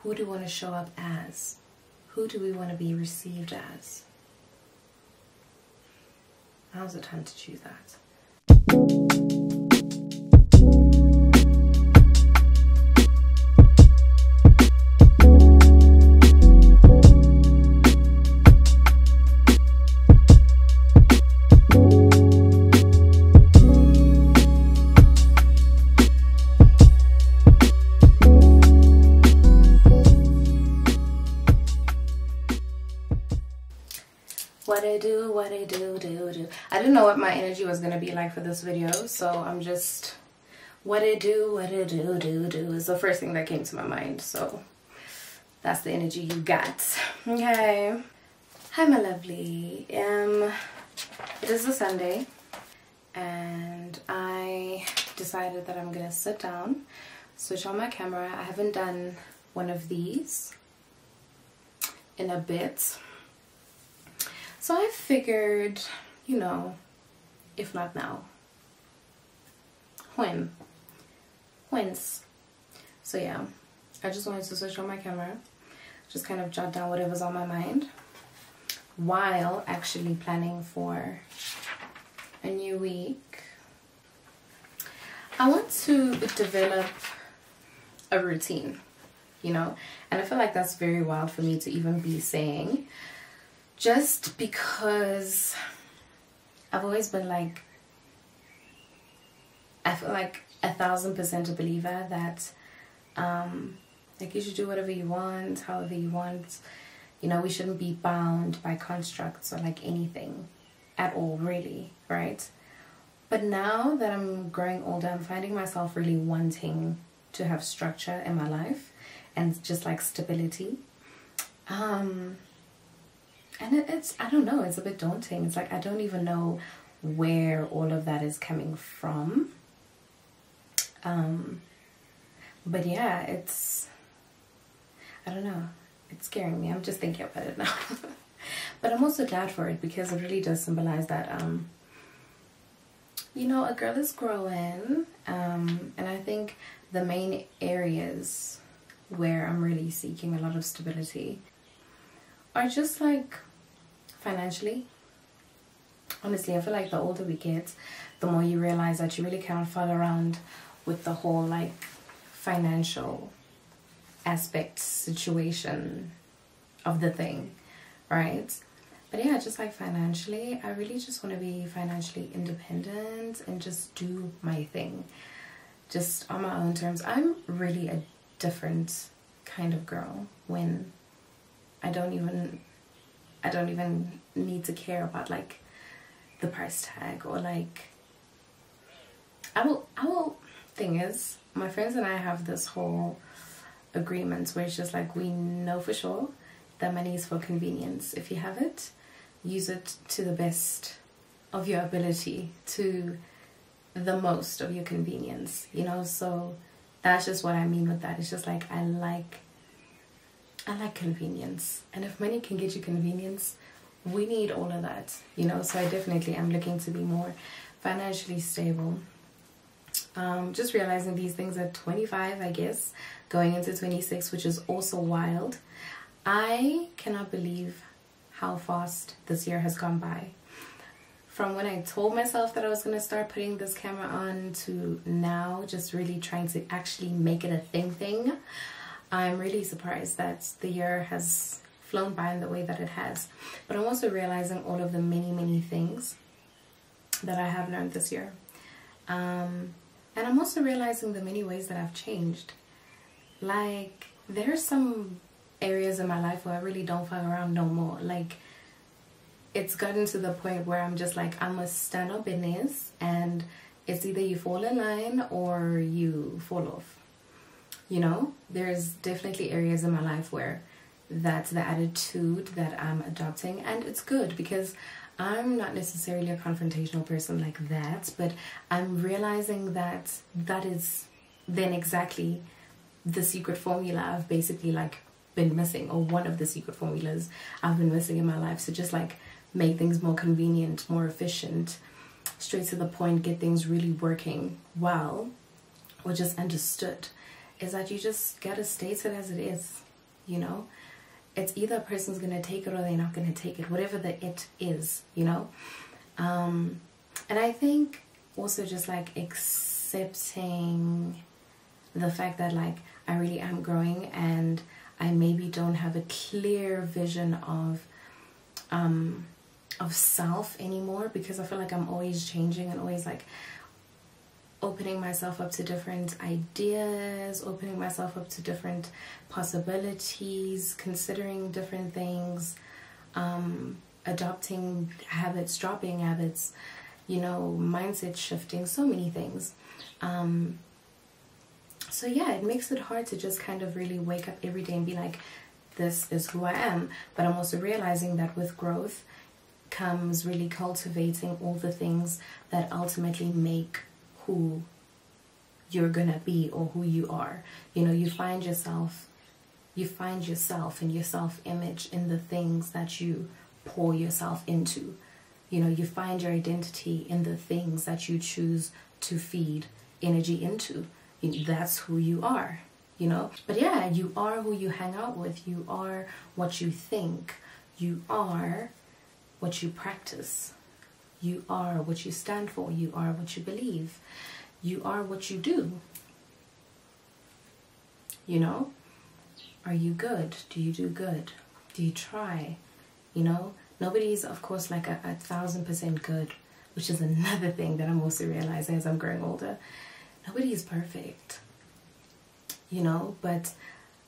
who do we want to show up as? Who do we want to be received as? Now's the time to choose that. What I do. I didn't know what my energy was gonna be like for this video, so I'm just what I do is the first thing that came to my mind. So that's the energy you got. Okay. Hi my lovely. It is a Sunday and I decided that I'm gonna sit down, switch on my camera. I haven't done one of these in a bit. So I figured, you know, if not now, when's? So yeah, I just wanted to switch on my camera, just kind of jot down whatever's on my mind while actually planning for a new week. I want to develop a routine, you know, and I feel like that's very wild for me to even be saying. Just because I've always been like, I feel like 1000% a believer that like you should do whatever you want, however you want. You know, we shouldn't be bound by constructs or like anything at all, really, right? But now that I'm growing older, I'm finding myself really wanting to have structure in my life and just like stability. And it's, I don't know, it's a bit daunting. It's like, I don't even know where all of that is coming from. But yeah, it's, I don't know, it's scaring me. I'm just thinking about it now. But I'm also glad for it because it really does symbolize that, you know, a girl is growing. And I think the main areas where I'm really seeking a lot of stability are just like financially. Honestly, I feel like the older we get, the more you realize that you really cannot fall around with the whole like financial aspect situation of the thing, right? But yeah, just like financially, I really just want to be financially independent and just do my thing, just on my own terms. I'm really a different kind of girl when I don't even need to care about like the price tag or like I will thing is, my friends and I have this whole agreement where it's just like, we know for sure that money is for convenience. If you have it, use it to the best of your ability, to the most of your convenience, you know. So that's just what I mean with that. It's just like I like convenience, and if money can get you convenience, we need all of that, you know. So I definitely am looking to be more financially stable. Just realizing these things at 25, I guess, going into 26, which is also wild. I cannot believe how fast this year has gone by. From when I told myself that I was going to start putting this camera on to now, just really trying to actually make it a thing. I'm really surprised that the year has flown by in the way that it has. But I'm also realizing all of the many things that I have learned this year. And I'm also realizing the many ways that I've changed. Like, there's some areas in my life where I really don't fuck around no more. Like, it's gotten to the point where I'm just like, I must stand on business, and it's either you fall in line or you fall off. You know, there's definitely areas in my life where that's the attitude that I'm adopting, and it's good because I'm not necessarily a confrontational person like that, but I'm realizing that that is then exactly the secret formula I've basically like been missing, or one of the secret formulas I've been missing in my life. So just like make things more convenient, more efficient, straight to the point, get things really working well, or just understood, is that you just gotta state it as it is. you know. It's either a person's going to take it or they're not going to take it, whatever the it is, you know. And I think also just like accepting the fact that like I really am growing and I maybe don't have a clear vision of self anymore, because I feel like I'm always changing and always like opening myself up to different ideas, opening myself up to different possibilities, considering different things, adopting habits, dropping habits, you know, mindset shifting, so many things. So yeah, it makes it hard to just kind of really wake up every day and be like, this is who I am. But I'm also realizing that with growth comes really cultivating all the things that ultimately make who you're gonna be or who you are. You know, you find yourself and your self-image in the things that you pour yourself into. You know, you find your identity in the things that you choose to feed energy into. That's who you are, you know. But yeah, you are who you hang out with. You are what you think. You are what you practice. You are what you stand for. You are what you believe. You are what you do. You know? Are you good? Do you do good? Do you try? You know? Nobody's, of course, like 1,000% good, which is another thing that I'm also realizing as I'm growing older. Nobody is perfect. You know? But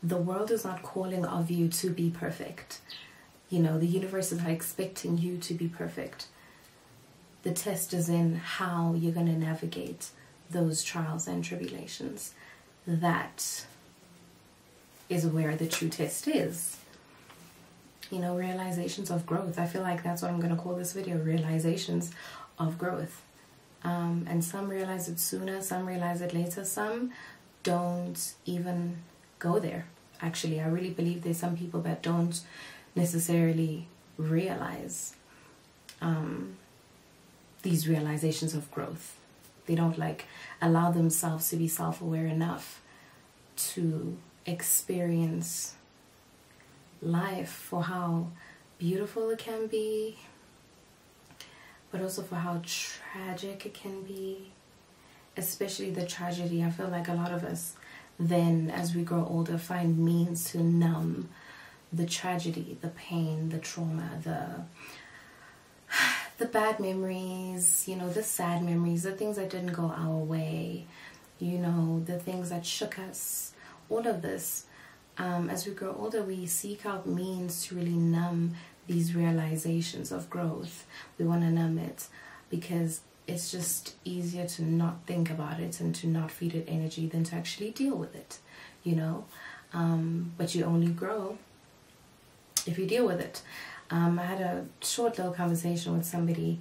the world is not calling of you to be perfect. You know, the universe is not expecting you to be perfect. The test is in how you're going to navigate those trials and tribulations. That is where the true test is. You know, realizations of growth. I feel like that's what I'm going to call this video, realizations of growth. And some realize it sooner, some realize it later, some don't even go there. Actually, I really believe there's some people that don't necessarily realize these realizations of growth. They don't like allow themselves to be self-aware enough to experience life for how beautiful it can be, but also for how tragic it can be. Especially the tragedy. I feel like a lot of us then, as we grow older, find means to numb the tragedy, the pain, the trauma, the bad memories, you know, the sad memories, the things that didn't go our way, you know, the things that shook us, all of this. As we grow older, we seek out means to really numb these realizations of growth. We want to numb it because it's just easier to not think about it and to not feed it energy than to actually deal with it, you know. But you only grow if you deal with it. I had a short little conversation with somebody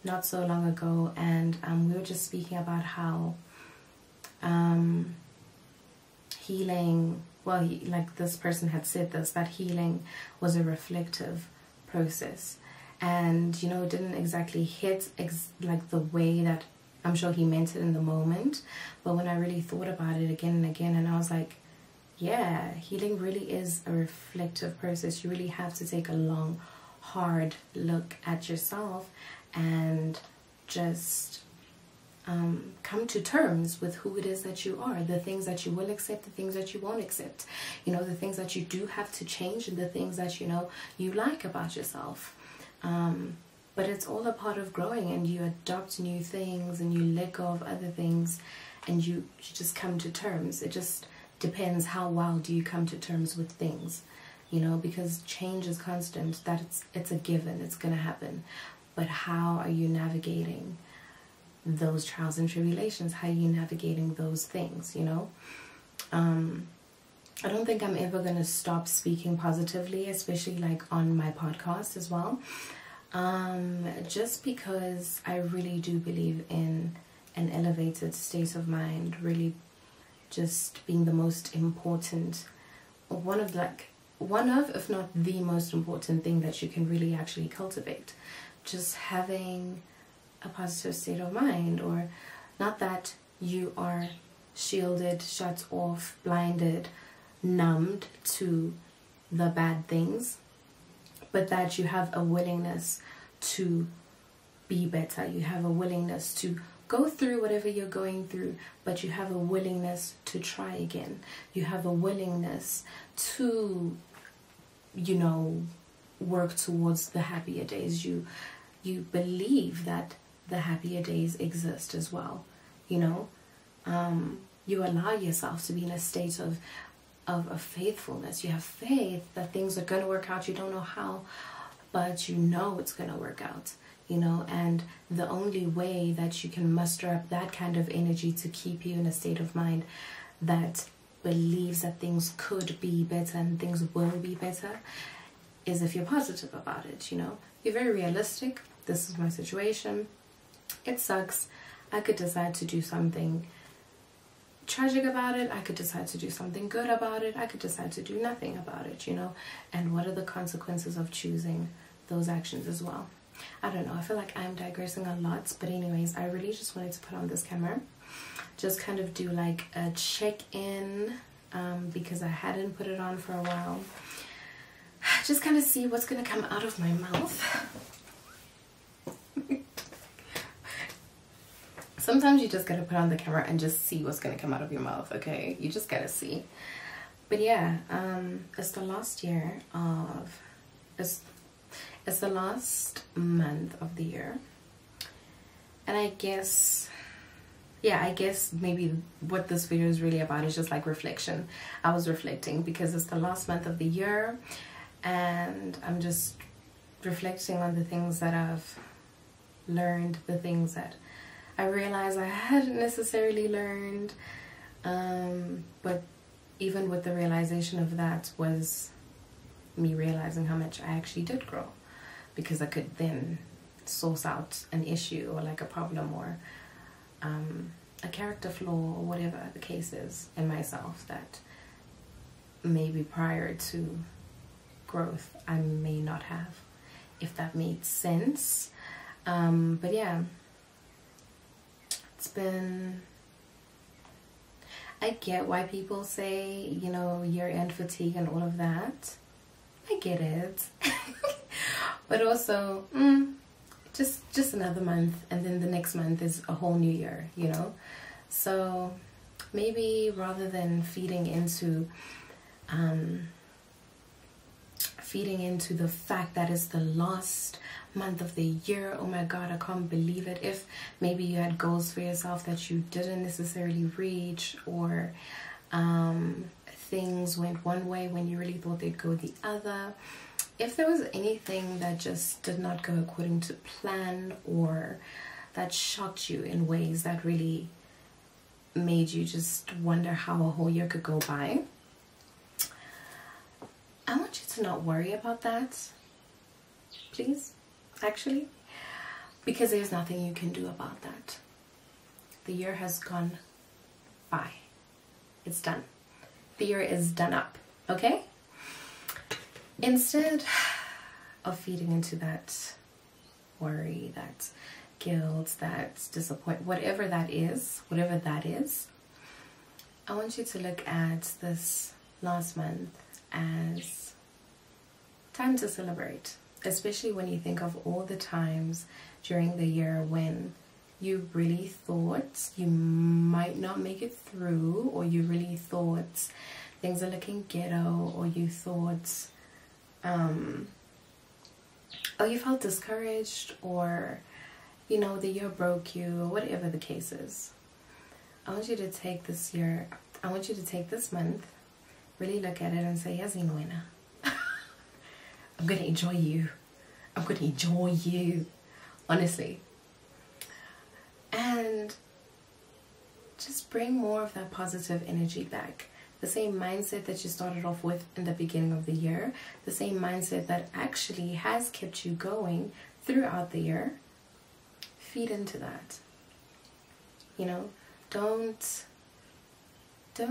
not so long ago, and we were just speaking about how healing, well, like this person had said this, that healing was a reflective process. And, you know, it didn't exactly hit like the way that I'm sure he meant it in the moment. But when I really thought about it again and again, and I was like, yeah, healing really is a reflective process. You really have to take a long, hard look at yourself and just come to terms with who it is that you are, the things that you will accept, the things that you won't accept, you know, the things that you do have to change, and the things that, you know, you like about yourself. But it's all a part of growing, and you adopt new things and you let go of other things, and you just come to terms. It just depends how well do you come to terms with things, you know, because change is constant. That it's a given, it's gonna happen. But how are you navigating those trials and tribulations? How are you navigating those things, you know? I don't think I'm ever going to stop speaking positively, especially like on my podcast as well. Just because I really do believe in an elevated state of mind, really just being the most important, one of, if not the most important thing that you can really actually cultivate. Just having a positive state of mind, or not that you are shielded, shut off, blinded, numbed to the bad things, but that you have a willingness to be better. You have a willingness to go through whatever you're going through, but you have a willingness to try again. You have a willingness to, you know, work towards the happier days. You believe that the happier days exist as well, you know. You allow yourself to be in a state of faithfulness. You have faith that things are going to work out. You don't know how, but you know it's going to work out, you know. And the only way that you can muster up that kind of energy to keep you in a state of mind that believes that things could be better and things will be better is if you're positive about it, you know. You're very realistic. This is my situation. It sucks. I could decide to do something tragic about it. I could decide to do something good about it. I could decide to do nothing about it, you know. And what are the consequences of choosing those actions as well? I don't know. I feel like I'm digressing a lot. But anyways, I really just wanted to put on this camera. Just kind of do like a check-in because I hadn't put it on for a while. Just kind of see what's going to come out of my mouth. Sometimes you just gotta put on the camera and just see what's gonna come out of your mouth, okay? You just gotta see. But yeah, it's the last year of... It's the last month of the year. And I guess... Yeah, I guess maybe what this video is really about is just like reflection. I was reflecting because it's the last month of the year. And I'm just reflecting on the things that I've learned, the things that I realized I hadn't necessarily learned, but even with the realization of that was me realizing how much I actually did grow, because I could then source out an issue or like a problem or a character flaw or whatever the case is in myself that maybe prior to growth I may not have, if that made sense. But yeah, it's been... I get why people say, you know, year-end fatigue and all of that. I get it. But also, just another month, and then the next month is a whole new year, you know? So maybe rather than feeding into the fact that it's the last month of the year, oh my god, I can't believe it, if maybe you had goals for yourself that you didn't necessarily reach, or things went one way when you really thought they'd go the other, if there was anything that just did not go according to plan or that shocked you in ways that really made you just wonder how a whole year could go by, I want you to not worry about that, please, actually, because there's nothing you can do about that. The year has gone by. It's done. The year is done up, okay? Instead of feeding into that worry, that guilt, that disappointment, whatever that is, I want you to look at this last month as time to celebrate, especially when you think of all the times during the year when you really thought you might not make it through, or you really thought things are looking ghetto, or you thought or you felt discouraged, or you know, the year broke you, or whatever the case is. I want you to take this year, I want you to take this month, really look at it and say, Yazinoena, I'm going to enjoy you. I'm going to enjoy you, honestly. And just bring more of that positive energy back. The same mindset that you started off with in the beginning of the year, the same mindset that actually has kept you going throughout the year. Feed into that. You know, don't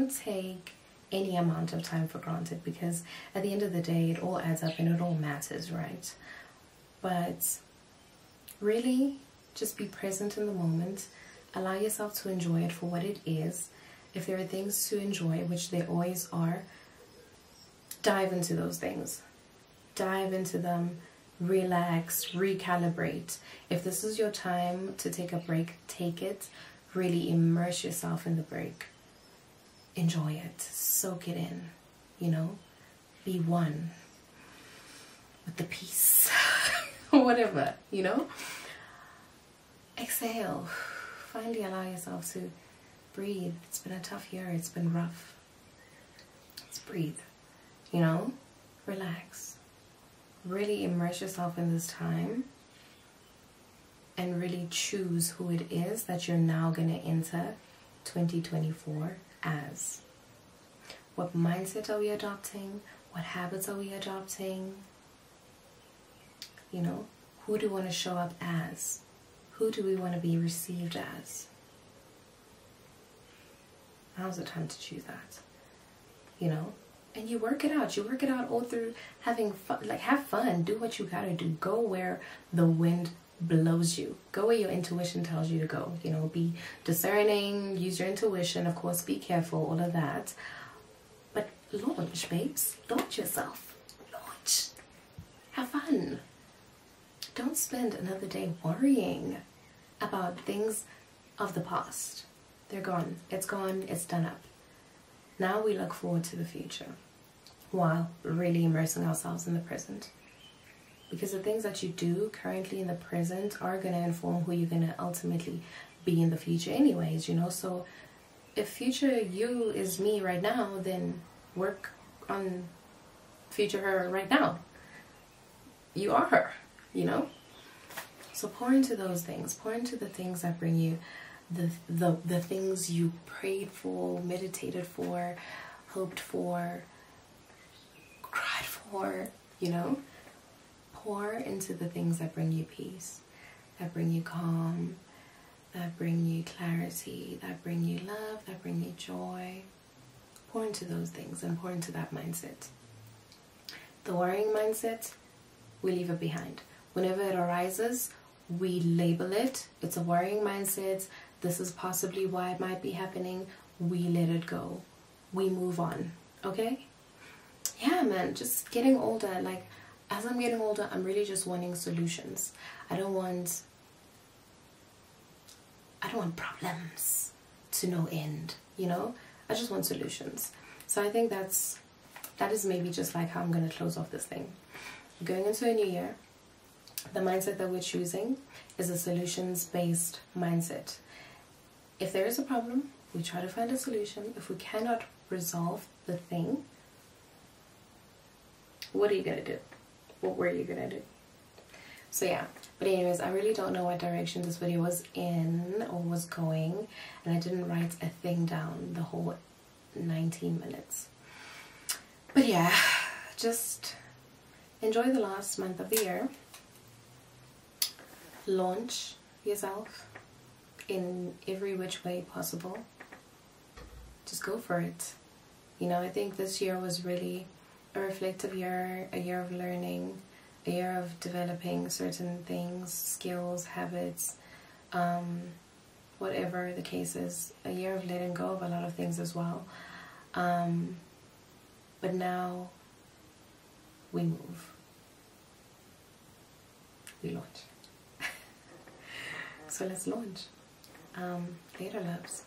take any amount of time for granted, because at the end of the day it all adds up and it all matters, right? But really just be present in the moment. Allow yourself to enjoy it for what it is. If there are things to enjoy, which there always are, dive into those things. Dive into them, relax, recalibrate. If this is your time to take a break, take it. Really immerse yourself in the break. Enjoy it. Soak it in. You know, be one with the peace. Whatever, you know. Exhale. Finally allow yourself to breathe. It's been a tough year. It's been rough. Let's breathe. You know, relax. Really immerse yourself in this time and really choose who it is that you're now going to enter 2024 as. What mindset are we adopting? What habits are we adopting? You know, who do we want to show up as? Who do we want to be received as? Now's the time to choose that. You know? And you work it out. You work it out all through having fun. Like, have fun. Do what you gotta do. Go where the wind blows you. Go where your intuition tells you to go. You know, be discerning. Use your intuition. Of course, be careful. All of that. But launch, babes. Launch yourself. Launch. Have fun. Don't spend another day worrying about things of the past. They're gone. It's gone. It's done up. Now we look forward to the future while really immersing ourselves in the present. Because the things that you do currently in the present are going to inform who you're going to ultimately be in the future anyways, you know. So if future you is me right now, then work on future her right now. You are her, you know. So pour into those things. Pour into the things that bring you the things you prayed for, meditated for, hoped for, cried for, you know. Pour into the things that bring you peace, that bring you calm, that bring you clarity, that bring you love, that bring you joy. Pour into those things and pour into that mindset. The worrying mindset, we leave it behind. Whenever it arises, we label it. It's a worrying mindset. This is possibly why it might be happening. We let it go. We move on. Okay? Yeah, man. Just getting older. Like, as I'm getting older, I'm really just wanting solutions. I don't want problems to no end. You know? I just want solutions. So I think that is maybe just like how I'm going to close off this thing. Going into a new year, the mindset that we're choosing is a solutions-based mindset. If there is a problem, we try to find a solution. If we cannot resolve the thing, what are you going to do? What were you going to do? So yeah, but anyways, I really don't know what direction this video was in or was going, and I didn't write a thing down the whole 19 minutes. But yeah, just enjoy the last month of the year. Launch yourself in every which way possible. Just go for it. You know, I think this year was really a reflective year, a year of learning, a year of developing certain things, skills, habits, whatever the case is, a year of letting go of a lot of things as well. But now we move. We launch. So let's launch. Later, loves.